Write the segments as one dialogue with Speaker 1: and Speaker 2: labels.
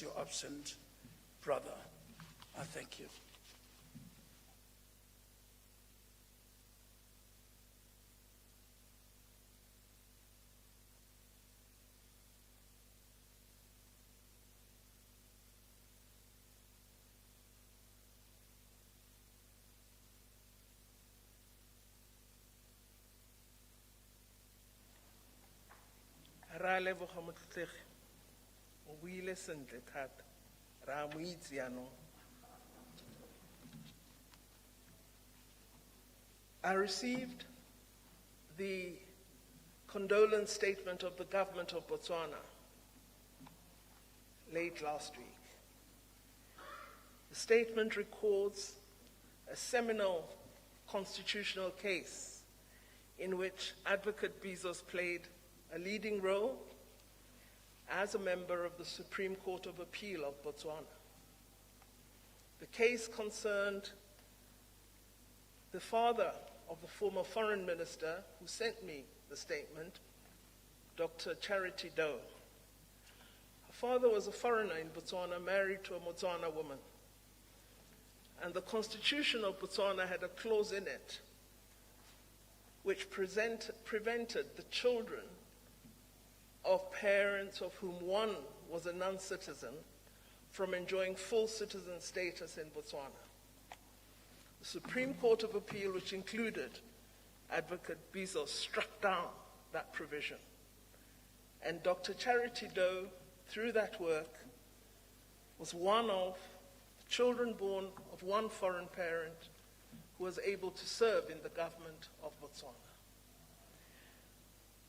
Speaker 1: your absent brother. I thank you.
Speaker 2: Ra leboga motlotlegi o buile sentle thata ra mo itse yaanong. I received the condolence statement of the government of Botswana late last week. The statement records a seminal constitutional case in which Advocate Bizos played a leading role as a member of the Supreme Court of Appeal of Botswana. The case concerned the father of the former foreign minister who sent me the statement, Dr. Charity Doe. Her father was a foreigner in Botswana, married to a Botswana woman. And the Constitution of Botswana had a clause in it which prevented the children of parents of whom one was a non-citizen from enjoying full citizen status in Botswana. The Supreme Court of Appeal, which included Advocate Bizos, struck down that provision. And Dr. Charity Doe, through that work, was one of children born of one foreign parent who was able to serve in the government of Botswana.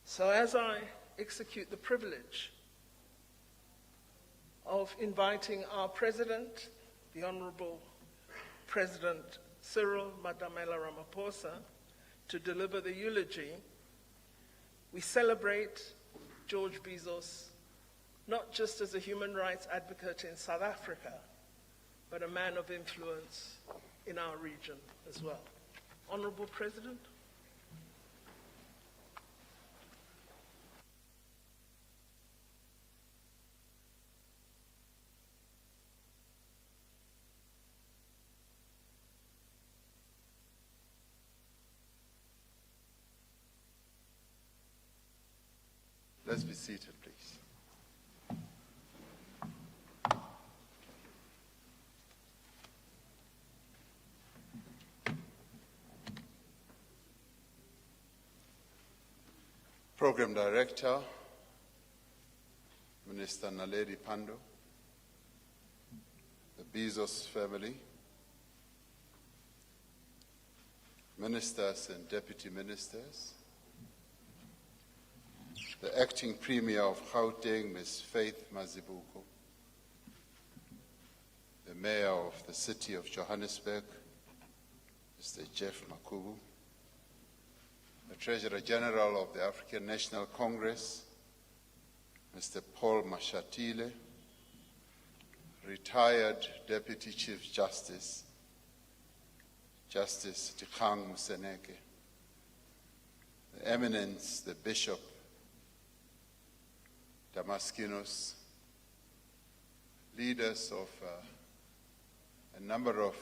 Speaker 2: So as I execute the privilege of inviting our President, the Honorable President Cyril Ramaphosa, to deliver the eulogy, we celebrate George Bizos not just as a human rights advocate in South Africa, but a man of influence in our region as well. Honorable President.
Speaker 3: Let's be seated, please. Program Director, Minister Naledi Pandor, the Bizos family, ministers and deputy ministers, the acting Premier of Gauteng, Ms. Faith Mazibuko, the Mayor of the City of Johannesburg, Mr. Jeff Makubu, the Treasurer General of the African National Congress, Mr. Paul Mashatile, retired Deputy Chief Justice, Justice Dikgang Moseneke, the Eminence, the Bishop Damaskinos, leaders of a number of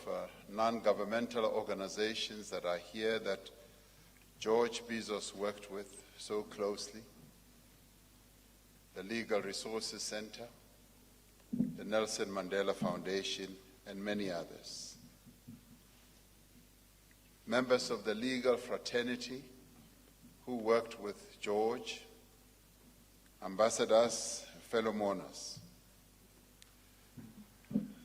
Speaker 3: non-governmental organizations that are here that George Bizos worked with so closely, the Legal Resources Center, the Nelson Mandela Foundation, and many others. Members of the legal fraternity who worked with George, ambassadors, fellow mourners.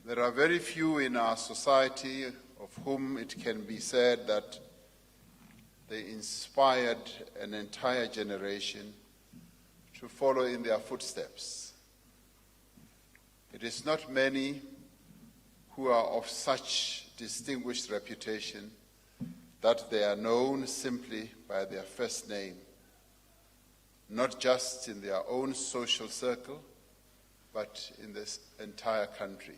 Speaker 3: There are very few in our society of whom it can be said that they inspired an entire generation to follow in their footsteps. It is not many who are of such distinguished reputation that they are known simply by their first name, not just in their own social circle, but in this entire country.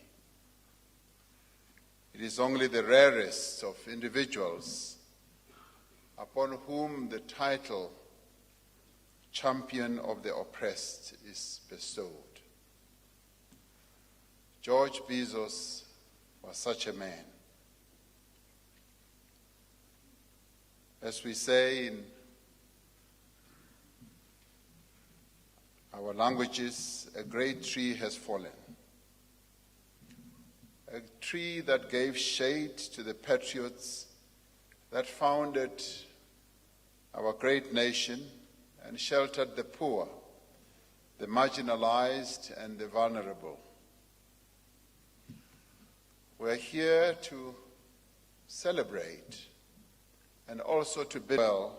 Speaker 3: It is only the rarest of individuals upon whom the title Champion of the Oppressed is bestowed. George Bizos was such a man. As we say in our languages, a great tree has fallen. A tree that gave shade to the patriots that founded our great nation and sheltered the poor, the marginalized, and the vulnerable. We're here to celebrate and also to bid well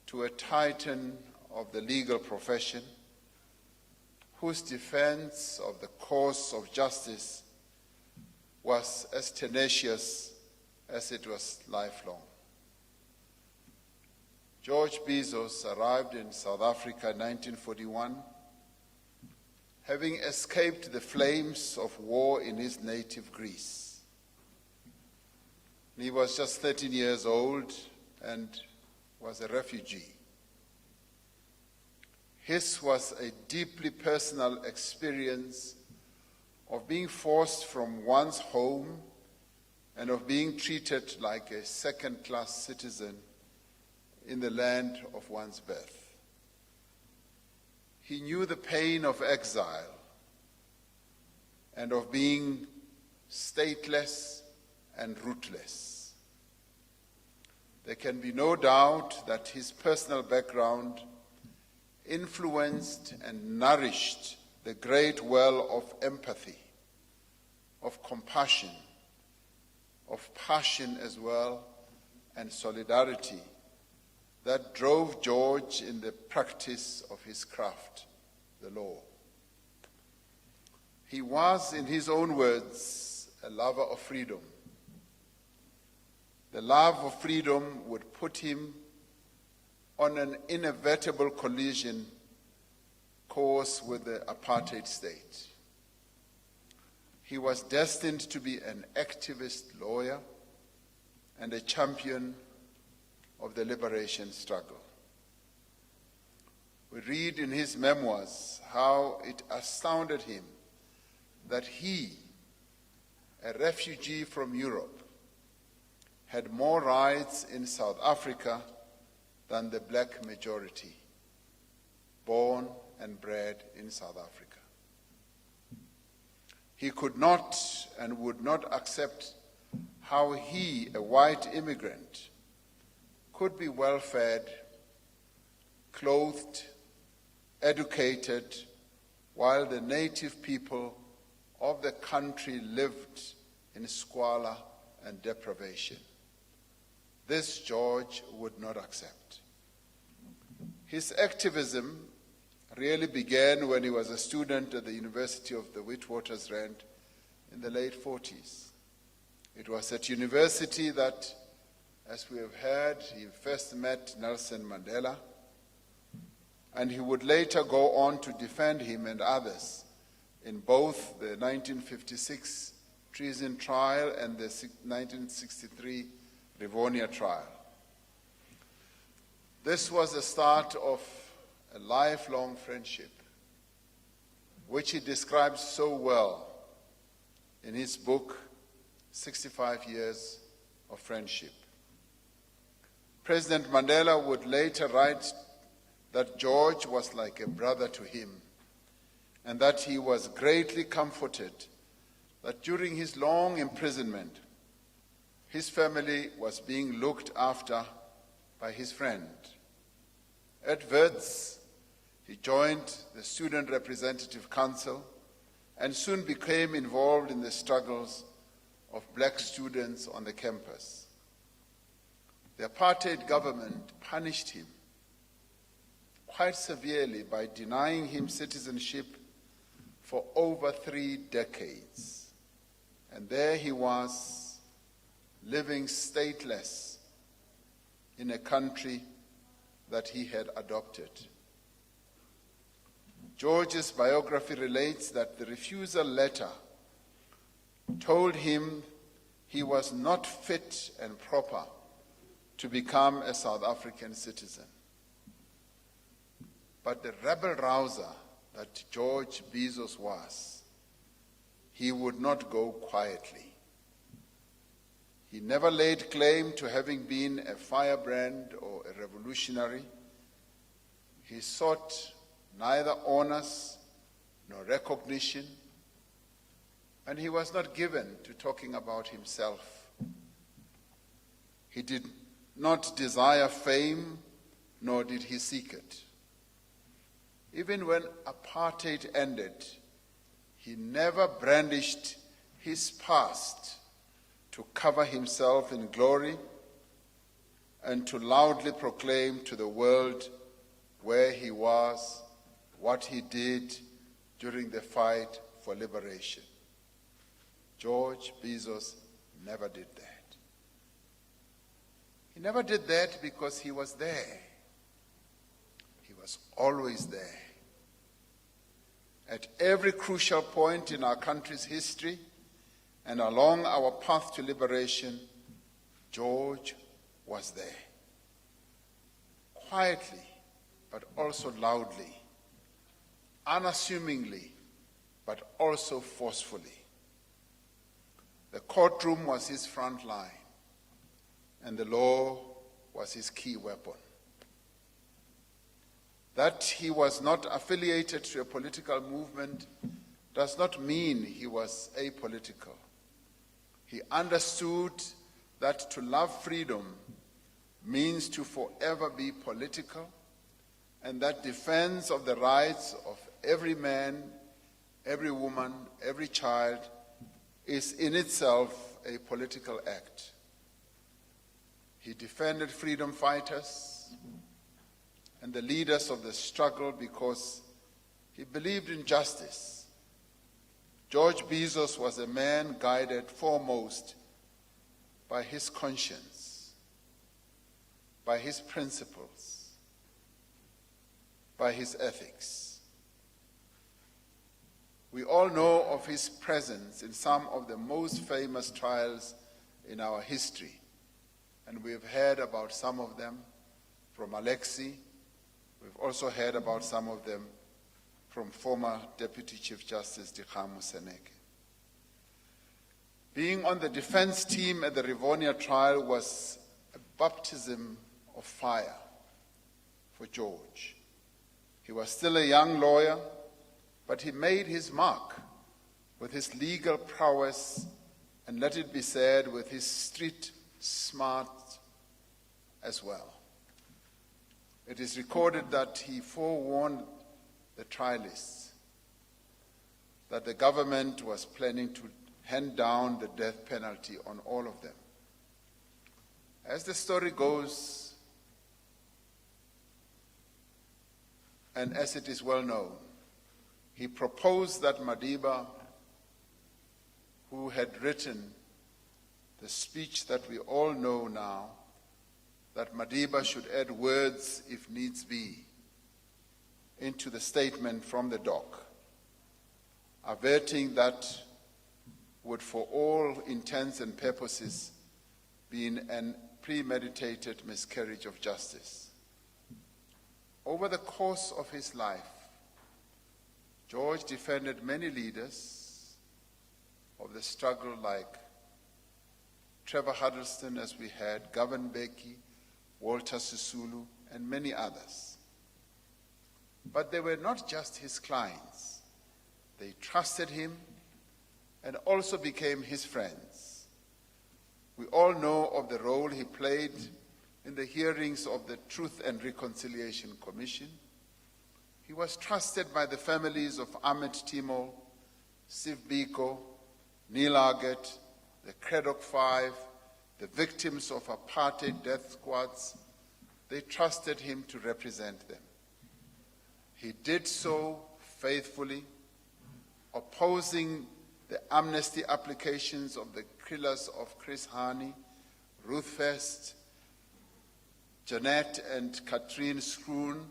Speaker 3: to a titan of the legal profession whose defense of the cause of justice was as tenacious as it was lifelong. George Bizos arrived in South Africa in 1941, having escaped the flames of war in his native Greece. He was just 13 years old and was a refugee. His was a deeply personal experience of being forced from one's home and of being treated like a second-class citizen in the land of one's birth. He knew the pain of exile and of being stateless and rootless. There can be no doubt that his personal background influenced and nourished the great well of empathy, of compassion, of passion as well, and solidarity that drove George in the practice of his craft, the law. He was, in his own words, a lover of freedom. The love of freedom would put him on an inevitable collision course with the apartheid state. He was destined to be an activist lawyer and a champion of the liberation struggle. We read in his memoirs how it astounded him that he, a refugee from Europe, had more rights in South Africa than the black majority, born and bred in South Africa. He could not and would not accept how he, a white immigrant, could be well-fed, clothed, educated, while the native people of the country lived in squalor and deprivation. This George would not accept. His activism really began when he was a student at the University of the Witwatersrand in the late 40s. It was at university that, as we have heard, he first met Nelson Mandela, and he would later go on to defend him and others in both the 1956 treason trial and the 1963 Rivonia trial. This was the start of a lifelong friendship, which he describes so well in his book, 65 Years of Friendship. President Mandela would later write that George was like a brother to him, and that he was greatly comforted that during his long imprisonment, his family was being looked after by his friend. At Wits, he joined the Student Representative Council and soon became involved in the struggles of black students on the campus. The apartheid government punished him quite severely by denying him citizenship for over 3 decades. And there he was, living stateless in a country that he had adopted. George's biography relates that the refusal letter told him he was not fit and proper to become a South African citizen. But the rebel rouser that George Bizos was, he would not go quietly. He never laid claim to having been a firebrand or a revolutionary. He sought neither honors nor recognition, and he was not given to talking about himself. He did not desire fame, nor did he seek it. Even when apartheid ended, he never brandished his past to cover himself in glory and to loudly proclaim to the world where he was, what he did during the fight for liberation. George Bizos never did that. He never did that because he was there. He was always there. At every crucial point in our country's history and along our path to liberation, George was there. Quietly, but also loudly. Unassumingly, but also forcefully. The courtroom was his front line, and the law was his key weapon. That he was not affiliated to a political movement does not mean he was apolitical. He understood that to love freedom means to forever be political, and that defense of the rights of every man, every woman, every child is in itself a political act. He defended freedom fighters and the leaders of the struggle because he believed in justice. George Bizos was a man guided foremost by his conscience, by his principles, by his ethics. We all know of his presence in some of the most famous trials in our history, and we've heard about some of them from Alexi. We've also heard about some of them from former Deputy Chief Justice Dikgamu Seneke. Being on the defense team at the Rivonia trial was a baptism of fire for George. He was still a young lawyer, but he made his mark with his legal prowess, and let it be said, with his street smart as well. It is recorded that he forewarned the trialists that the government was planning to hand down the death penalty on all of them. As the story goes, and as it is well known, he proposed that Madiba, who had written the speech that we all know now, that Madiba should add words, if needs be, into the statement from the dock, averting that would, for all intents and purposes, be a premeditated miscarriage of justice. Over the course of his life, George defended many leaders of the struggle like Trevor Huddleston, as we had, Govan Mbeki, Walter Sisulu, and many others. But they were not just his clients. They trusted him and also became his friends. We all know of the role he played in the hearings of the Truth and Reconciliation Commission. He was trusted by the families of Ahmed Timo, Steve Biko, Neil Argett, the Craddock Five, the victims of apartheid death squads. They trusted him to represent them. He did so faithfully, opposing the amnesty applications of the killers of Chris Hani, Ruth First, Jeanette and Katrine Skroon,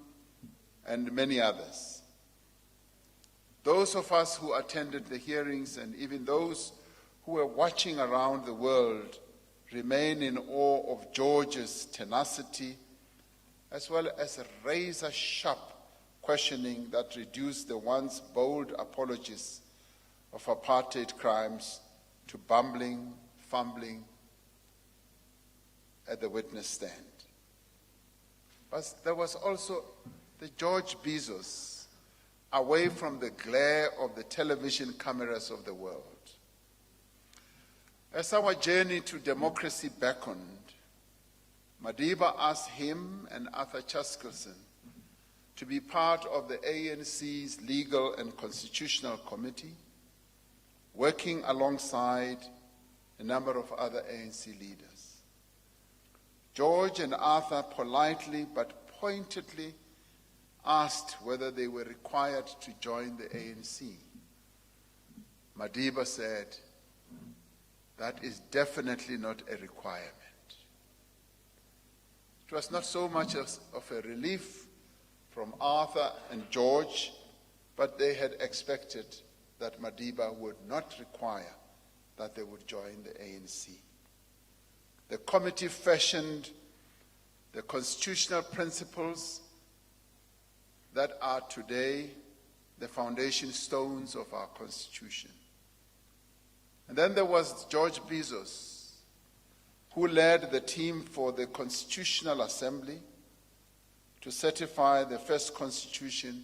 Speaker 3: and many others. Those of us who attended the hearings, and even those who were watching around the world, remain in awe of George's tenacity, as well as a razor-sharp questioning that reduced the once bold apologists of apartheid crimes to bumbling, fumbling at the witness stand. But there was also the George Bizos, away from the glare of the television cameras of the world. As our journey to democracy beckoned, Madiba asked him and Arthur Chaskelson to be part of the ANC's Legal and Constitutional Committee, working alongside a number of other ANC leaders. George and Arthur politely but pointedly asked whether they were required to join the ANC. Madiba said, "That is definitely not a requirement." It was not so much of a relief from Arthur and George, but they had expected that Madiba would not require that they would join the ANC. The committee fashioned the constitutional principles that are today the foundation stones of our Constitution. And then there was George Bizos, who led the team for the Constitutional Assembly to certify the first Constitution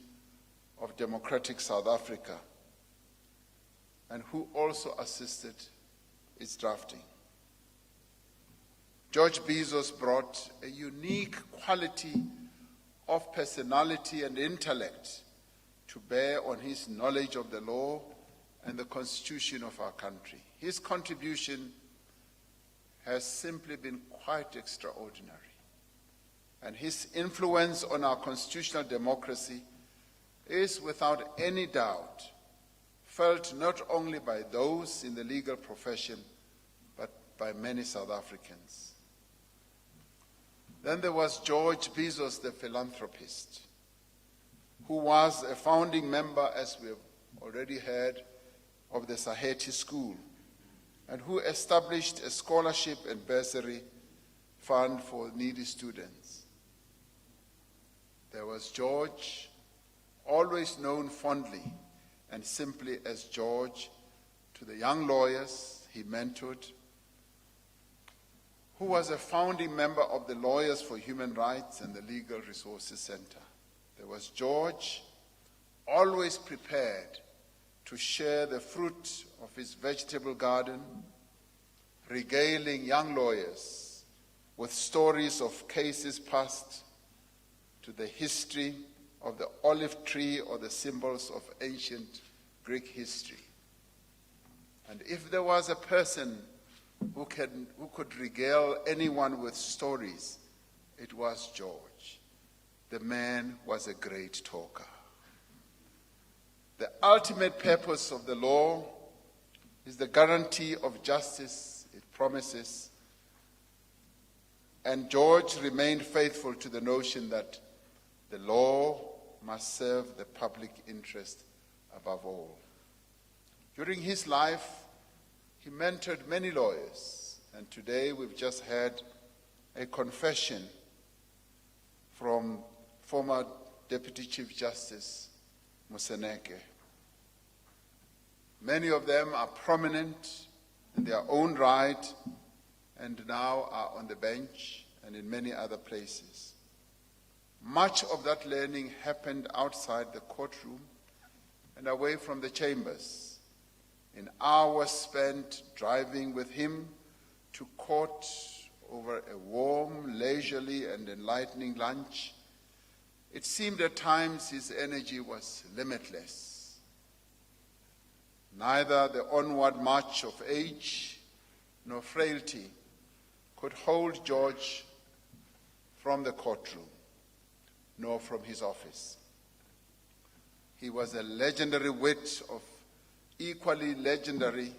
Speaker 3: of democratic South Africa, and who also assisted its drafting. George Bizos brought a unique quality of personality and intellect to bear on his knowledge of the law and the Constitution of our country. His contribution has simply been quite extraordinary, and his influence on our constitutional democracy is without any doubt felt not only by those in the legal profession, but by many South Africans. Then there was George Bizos, the philanthropist, who was a founding member, as we have already heard, of the Saheti School, and who established a scholarship and bursary fund for needy students. There was George, always known fondly and simply as George to the young lawyers he mentored, who was a founding member of the Lawyers for Human Rights and the Legal Resources Center. There was George, always prepared to share the fruit of his vegetable garden, regaling young lawyers with stories of cases past, to the history of the olive tree or the symbols of ancient Greek history. And if there was a person who could regale anyone with stories, it was George. The man was a great talker. The ultimate purpose of the law is the guarantee of justice it promises, and George remained faithful to the notion that the law must serve the public interest above all. During his life, he mentored many lawyers, and today we've just had a confession from former Deputy Chief Justice Moseneke. Many of them are prominent in their own right and now are on the bench and in many other places. Much of that learning happened outside the courtroom and away from the chambers, in hours spent driving with him to court over a warm, leisurely, and enlightening lunch. It seemed at times his energy was limitless. Neither the onward march of age nor frailty could hold George from the courtroom, nor from his office. He was a legendary wit of equally legendary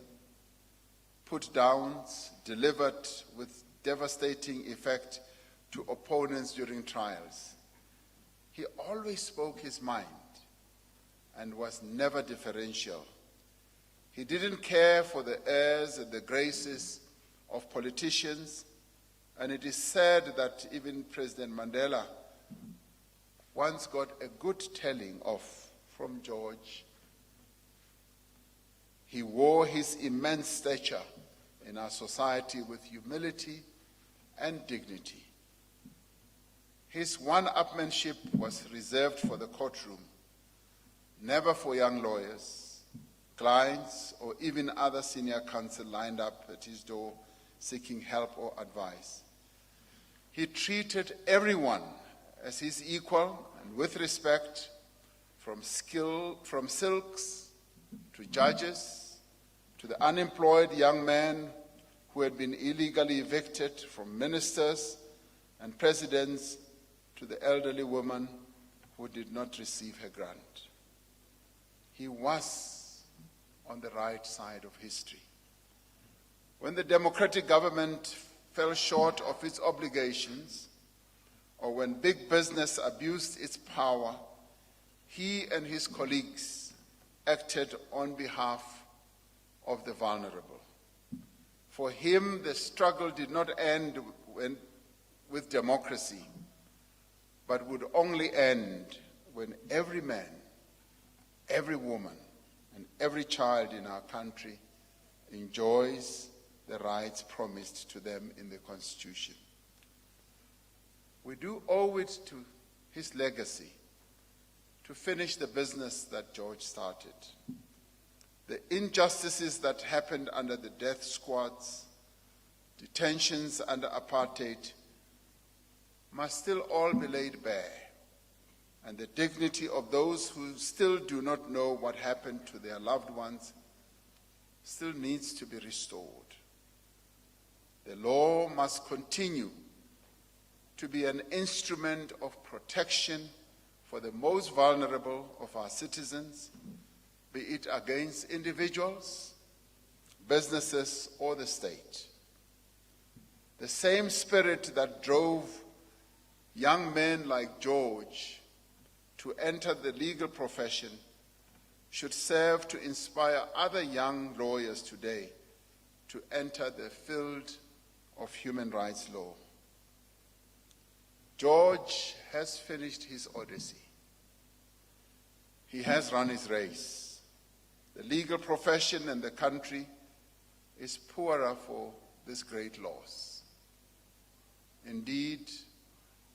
Speaker 3: put-downs delivered with devastating effect to opponents during trials. He always spoke his mind and was never differential. He didn't care for the airs and the graces of politicians, and it is said that even President Mandela once got a good telling off from George He wore his immense stature in our society with humility and dignity. His one-upmanship was reserved for the courtroom, never for young lawyers, clients, or even other senior counsel lined up at his door seeking help or advice. He treated everyone as his equal and with respect, from silks to judges, to the unemployed young man who had been illegally evicted, from ministers and presidents to the elderly woman who did not receive her grant. He was on the right side of history. When the democratic government fell short of its obligations, or when big business abused its power, he and his colleagues acted on behalf of the vulnerable. For him, the struggle did not end with democracy, but would only end when every man, every woman, and every child in our country enjoys the rights promised to them in the Constitution. We do owe it to his legacy to finish the business that George started. The injustices that happened under the death squads, detentions under apartheid, must still all be laid bare, and the dignity of those who still do not know what happened to their loved ones still needs to be restored. The law must continue to be an instrument of protection for the most vulnerable of our citizens, be it against individuals, businesses, or the state. The same spirit that drove young men like George to enter the legal profession should serve to inspire other young lawyers today to enter the field of human rights law. George has finished his odyssey. He has run his race. The legal profession and the country is poorer for this great loss. Indeed,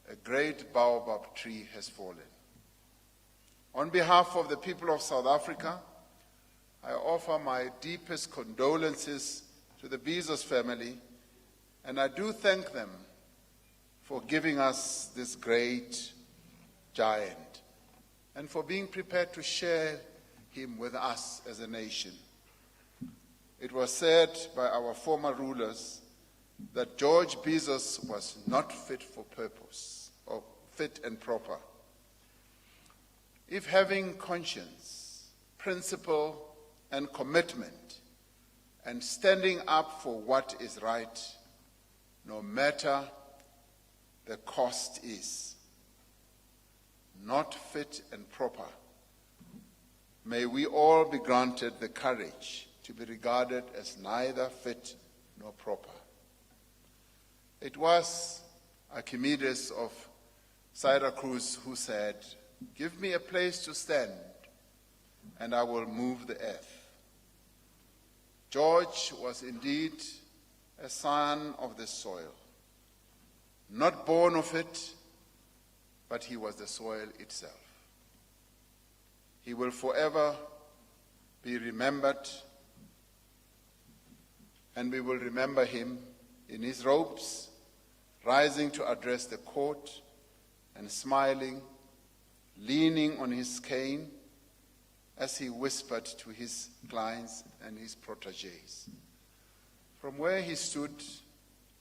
Speaker 3: a great baobab tree has fallen. On behalf of the people of South Africa, I offer my deepest condolences to the Bizos family, and I do thank them for giving us this great giant and for being prepared to share him with us as a nation. It was said by our former rulers that George Bizos was not fit for purpose, or fit and proper. If having conscience, principle, and commitment, and standing up for what is right, no matter the cost is, not fit and proper, may we all be granted the courage to be regarded as neither fit nor proper. It was Archimedes of Syracuse who said, "Give me a place to stand, and I will move the earth." George was indeed a son of the soil, not born of it, but he was the soil itself. He will forever be remembered, and we will remember him in his robes, rising to address the court and smiling, leaning on his cane as he whispered to his clients and his protégés. From where he stood,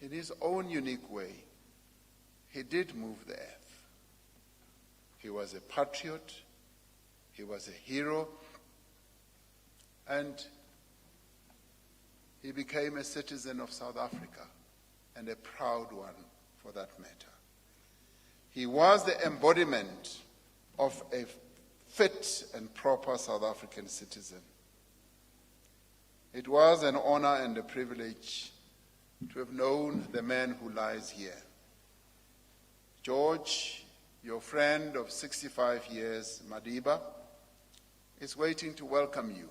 Speaker 3: in his own unique way, he did move the earth. He was a patriot, he was a hero, and he became a citizen of South Africa, and a proud one for that matter. He was the embodiment of a fit and proper South African citizen. It was an honor and a privilege to have known the man who lies here. George, your friend of 65 years, Madiba, is waiting to welcome you.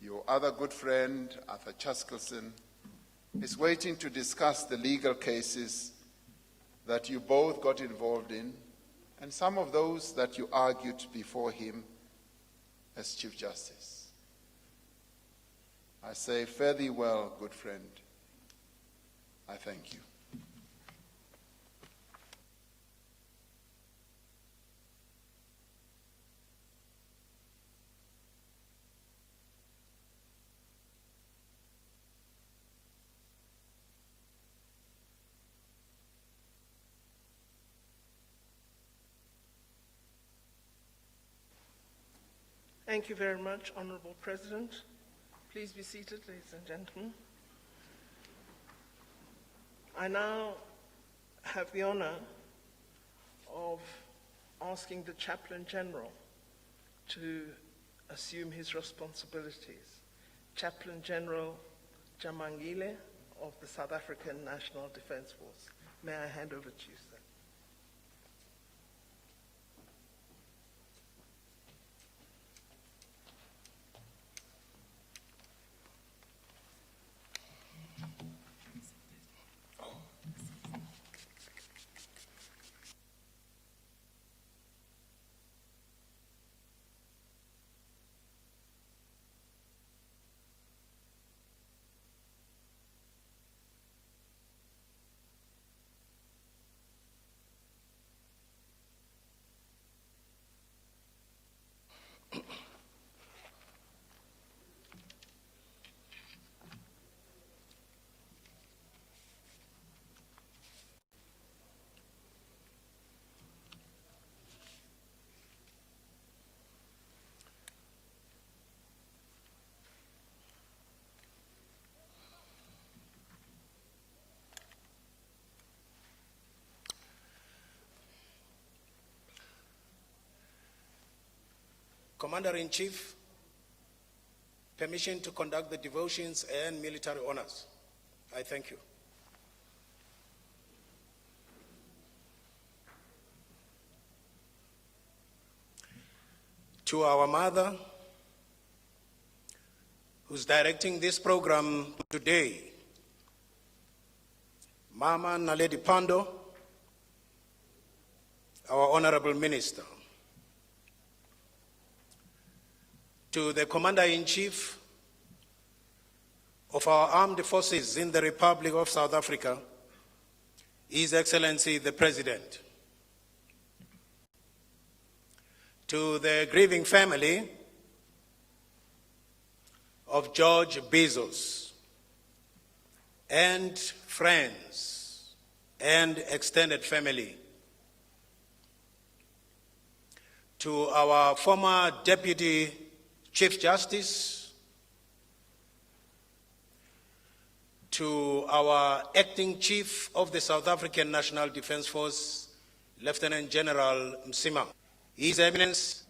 Speaker 3: your other good friend, Arthur Chaskelson, is waiting to discuss the legal cases that you both got involved in and some of those that you argued before him as Chief Justice. I say, fare thee well, good friend. I thank you.
Speaker 2: Thank you very much, Honorable President. Please be seated, ladies and gentlemen. I now have the honor of asking the Chaplain General to assume his responsibilities. Chaplain General Jamangile of the South African National Defence Force. May I hand over to you, sir?
Speaker 1: Commander-in-Chief, permission to conduct the devotions and military honors. I thank you. To our mother, who's directing this program today, Mama Naledi Pando, our Honorable Minister. To the Commander-in-Chief of our armed forces in the Republic of South Africa, His Excellency the President. To the grieving family of George Bizos, and friends and extended family. To our former Deputy Chief Justice, to our Acting Chief of the South African National Defence Force, Lieutenant General Msima, His Eminence,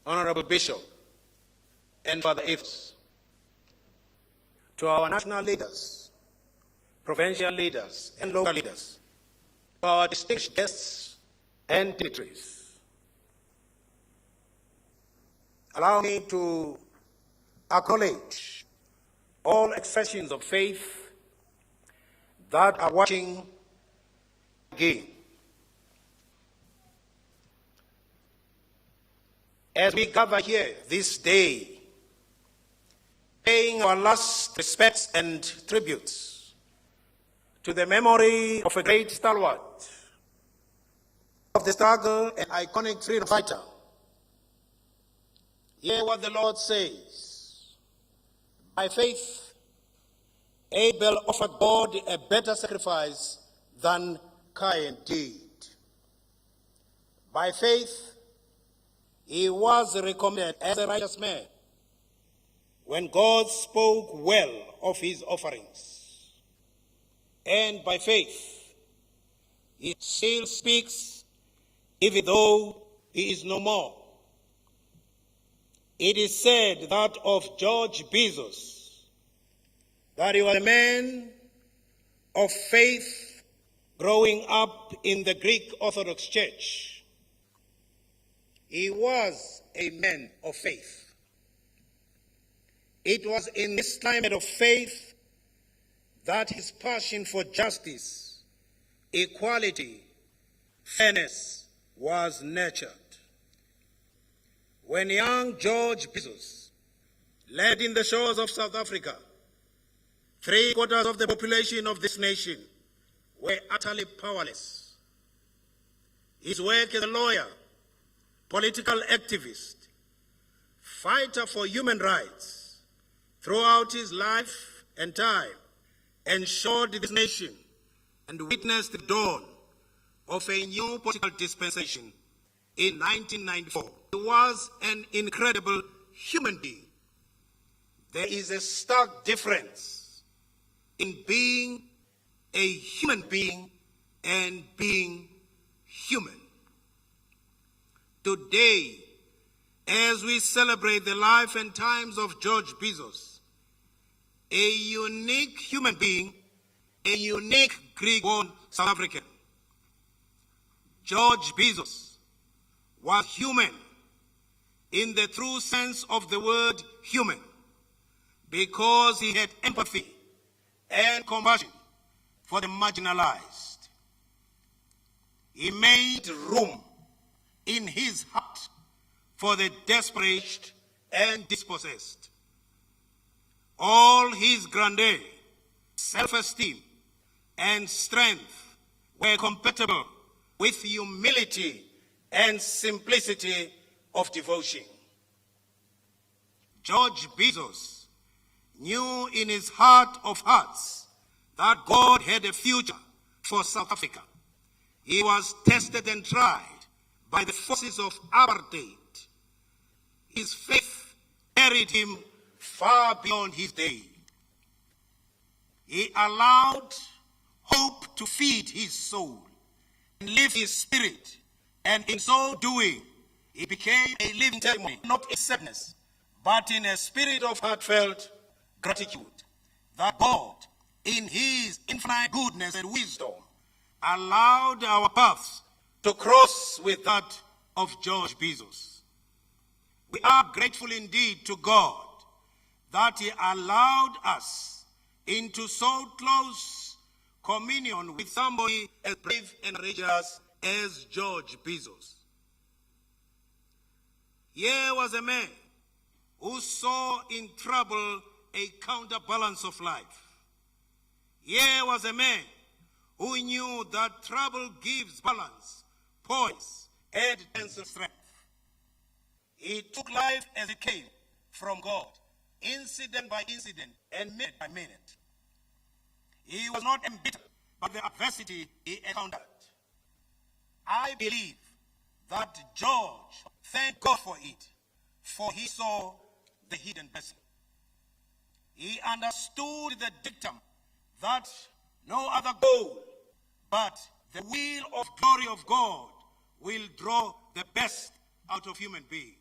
Speaker 1: Honorable Bishop, and Father Ifs, to our national leaders, provincial leaders, and local leaders, to our distinguished guests and dignitaries. Allow me to acknowledge all expressions of faith that are watching again. As we gather here this day, paying our last respects and tributes to the memory of a great stalwart of the struggle and iconic freedom fighter. Hear what the Lord says. By faith, Abel offered God a better sacrifice than Cain did. By faith, he was recommended as a righteous man when God spoke well of his offerings. And by faith, he still speaks even though he is no more. It is said that of George Bizos, that he was a man of faith growing up in the Greek Orthodox Church. He was a man of faith. It was in this climate of faith that his passion for justice, equality, fairness was nurtured. When young George Bizos led in the shores of South Africa, 3/4 of the population of this nation were utterly powerless. His work as a lawyer, political activist, fighter for human rights throughout his life and time ensured this nation and witnessed the dawn of a new political dispensation in 1994. He was an incredible human being. There is a stark difference in being a human being and being human. Today, as we celebrate the life and times of George Bizos, a unique human being, a unique Greek-born South African, George Bizos was human in the true sense of the word human, because he had empathy and compassion for the marginalized. He made room in his heart for the desperate and dispossessed. All his grandeur, self-esteem, and strength were compatible with humility and simplicity of devotion. George Bizos knew in his heart of hearts that God had a future for South Africa. He was tested and tried by the forces of apartheid. His faith carried him far beyond his day. He allowed hope to feed his soul and lift his spirit, and in so doing, he became a living testimony, not in sadness, but in a spirit of heartfelt gratitude, that God, in his infinite goodness and wisdom, allowed our paths to cross with that of George Bizos. We are grateful indeed to God that he allowed us into so close communion with somebody as brave and courageous as George Bizos. Here was a man who saw in trouble a counterbalance of life. Here was a man who knew that trouble gives balance, poise, and tensile strength. He took life as it came from God, incident by incident and minute by minute. He was not embittered by the adversity he encountered. I believe that George thanked God for it, for he saw the hidden blessing. He understood the dictum that no other goal but the will of glory of God will draw the best out of human beings.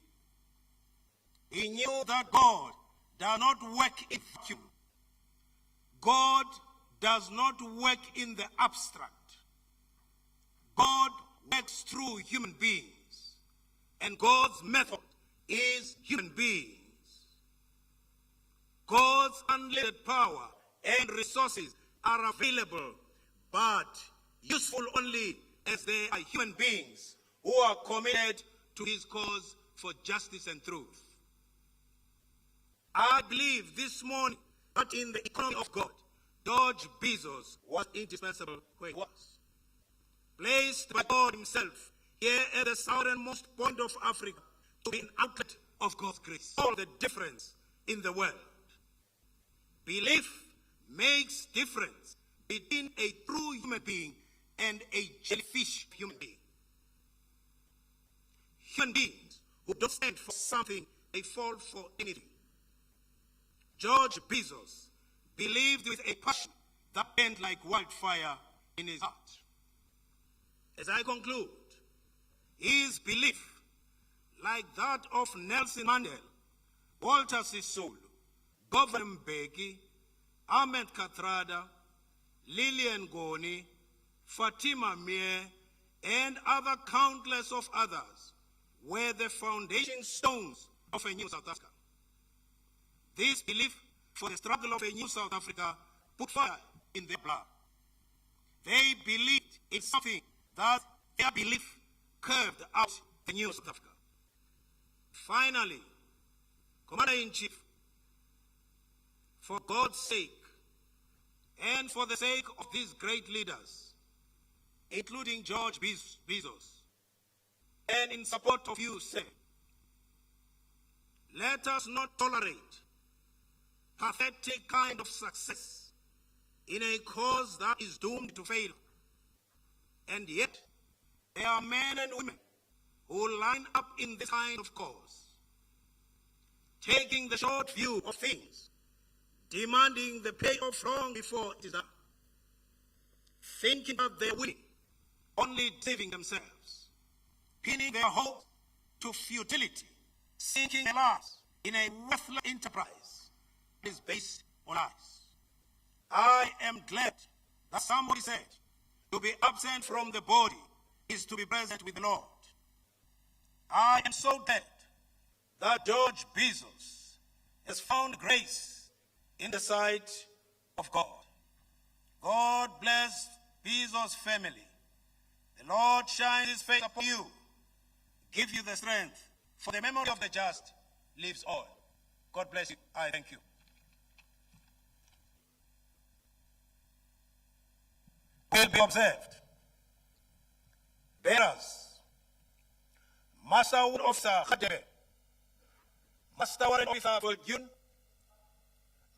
Speaker 1: He knew that God does not work in vacuum. God does not work in the abstract. God works through human beings, and God's method is human beings. God's unlimited power and resources are available, but useful only as they are human beings who are committed to his cause for justice and truth. I believe this morning that in the economy of God, George Bizos was indispensable where he was. Placed by God himself here at the southernmost point of Africa to be an outlet of God's grace. All the difference in the world. Belief makes difference between a true human being and a jellyfish human being. Human beings who don't stand for something, they fall for anything. George Bizos believed with a passion that burned like wildfire in his heart. As I conclude, his belief, like that of Nelson Mandela, Walter Sisulu, Govan Mbeki, Ahmed Kathrada, Lillian Goni, Fatima Meer, and other countless of others, were the foundation stones of a new South Africa. This belief for the struggle of a new South Africa put fire in their blood. They believed in something that their belief carved out the new South Africa. Finally, Commander-in-Chief, for God's sake and for the sake of these great leaders, including George Bizos, and in support of you, sir, let us not tolerate pathetic kind of success in a cause that is doomed to fail. And yet, there are men and women who line up in this kind of cause, taking the short view of things, demanding the payoff long before it is done, thinking that they're winning, only deceiving themselves, pinning their hopes to futility, sinking their lives in a worthless enterprise that is based on lies. I am glad that somebody said to be absent from the body is to be present with the Lord. I am so glad that George Bizos has found grace in the sight of God. God bless Bizos' family. The Lord shine his face upon you, give you the strength, for the memory of the just lives on. God bless you. I thank you. Will be observed. Bearers, Master Warrant Officer Khadebe, Master Warrant Officer Volgyun,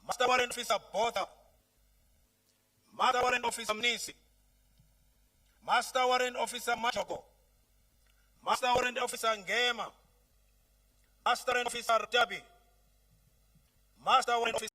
Speaker 1: Master Warrant Officer Botha, Master Warrant Officer Mnisi, Master Warrant Officer Machoko, Master Warrant Officer Ngema, Master Warrant Officer Tabi, Master Warrant Officer